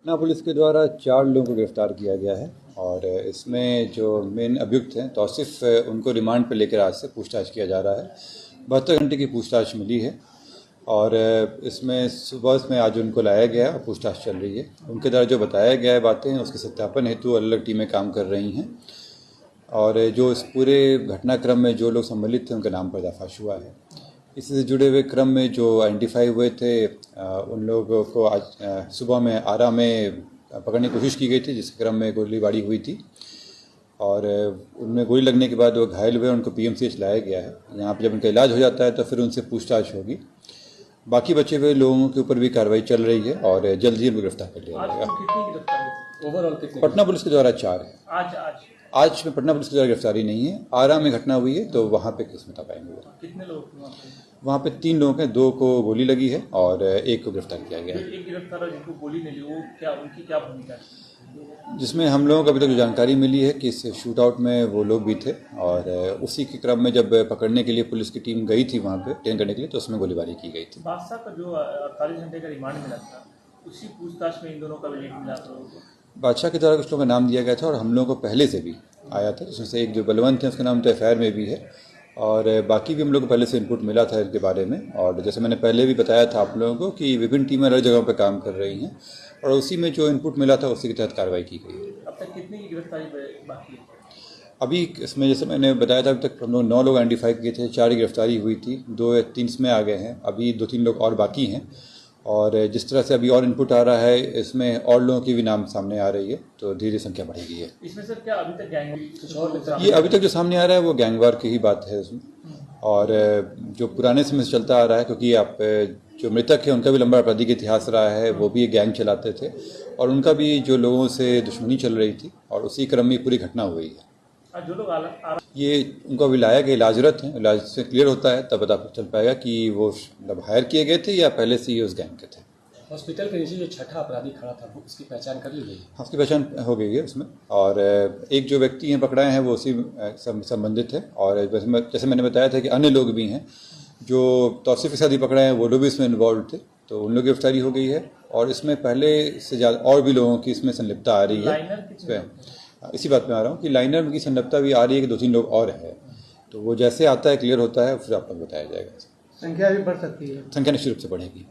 Patna police के द्वारा 4 लोगों को गिरफ्तार किया गया है और इसमें जो मेन अभियुक्त हैं तौसीफ उनको रिमांड पर लेकर आज से पूछताछ किया जा रहा है। 72 घंटे की पूछताछ मिली है और इसमें सुबह में आज उनको लाया गया है और पूछताछ चल रही है। उनके द्वारा जो बताया गया है बातें उसके सत्यापन हेतु अलग अलग टीमें काम कर रही हैं और जो इस पूरे घटनाक्रम में जो लोग सम्मिलित थे उनके नाम पर्दाफाश हुआ है। इसी से जुड़े हुए क्रम में जो आइडेंटिफाई हुए थे उन लोगों को आज सुबह में आरा में पकड़ने की कोशिश की गई थी, जिसके क्रम में गोलीबारी हुई थी और उनमें गोली लगने के बाद वो घायल हुए, उनको पीएमसीएच लाया गया है। यहाँ पर जब उनका इलाज हो जाता है तो फिर उनसे पूछताछ होगी। बाकी बचे हुए लोगों के ऊपर भी कार्रवाई चल रही है और जल्द ही उनको गिरफ्तार कर लिया जाएगा। पटना पुलिस के द्वारा 4 है। आज में पटना पुलिस के द्वारा गिरफ्तारी नहीं है। आरा में घटना हुई है तो वहाँ पे केस बता पाएंगे। कितने लोग वहाँ पे 3 लोग हैं, 2 को गोली लगी है और 1 को गिरफ्तार किया गया है। एक गिरफ्तार है जिनको गोली नहीं लगी, वो क्या उनकी क्या भूमिका है? जिसमें हम लोगों को अभी तक जो जानकारी मिली है कि इस शूट आउट में वो लोग भी थे और उसी के क्रम में जब पकड़ने के लिए पुलिस की टीम गई थी वहाँ पे अटेंड करने के लिए तो उसमें गोलीबारी की गई थी। बादशाह का जो 48 घंटे का रिमांड मिला था उसी पूछताछ में इन दोनों का भी लिंक मिला था। बादशाह के द्वारा कुछ लोगों का नाम दिया गया था और हम लोगों को पहले से भी आया था, जिसमें से एक जो बलवंत है उसका नाम तो एफआईआर में भी है और बाकी भी हम लोग को पहले से इनपुट मिला था इनके बारे में। और जैसे मैंने पहले भी बताया था आप लोगों को कि विभिन्न टीमें अलग जगहों पर काम कर रही हैं और उसी में जो इनपुट मिला था उसी के तहत कार्रवाई की गई है। अब तक कितनी की गिरफ्तारी बाकी है? अभी इसमें जैसे मैंने बताया था अभी तक हम लोग 9 लोग आइडेंटिफाई किए थे, 4 की गिरफ्तारी हुई थी, 2 या 3 इसमें आ गए हैं, अभी 2-3 लोग और बाकी हैं और जिस तरह से अभी और इनपुट आ रहा है इसमें और लोगों की भी नाम सामने आ रही है तो धीरे संख्या बढ़ेगी है। इसमें सर क्या अभी तक गैंग ये अभी तक जो सामने आ रहा है वो गैंगवार की ही बात है उसमें और जो पुराने समय से चलता आ रहा है, क्योंकि आप जो मृतक है उनका भी लंबा आपराधिक इतिहास रहा है, वो भी गैंग चलाते थे और उनका भी जो लोगों से दुश्मनी चल रही थी और उसी क्रम में पूरी घटना हुई है। जो लोग ये उनको अभी लाया गया, इलाजरत हैं, इलाज से क्लियर होता है तब पता चल पाएगा कि वो मतलब हायर किए गए थे या पहले से ही उस गैंग के थे। हॉस्पिटल के नीचे जो छठा अपराधी खड़ा था वो उसकी पहचान कर ली गई? हाँ, उसकी पहचान हो गई है उसमें और एक जो व्यक्ति हैं पकड़ाए हैं वो उसी संबंधित है और जैसे मैंने बताया था कि अन्य लोग भी हैं जो तौसीफ के साथ ही पकड़ाए हैं, वो लोग भी इसमें इन्वॉल्व थे तो उन लोग की गिरफ्तारी हो गई है और इसमें पहले से ज़्यादा और भी लोगों की इसमें संलिप्तता आ रही है। इसी बात में आ रहा हूँ कि लाइनर की संलिप्तता भी आ रही है कि 2-3 लोग और हैं, तो वो जैसे आता है क्लियर होता है फिर आप लोग बताया जाएगा। संख्या भी बढ़ सकती है? संख्या निश्चित रूप से बढ़ेगी।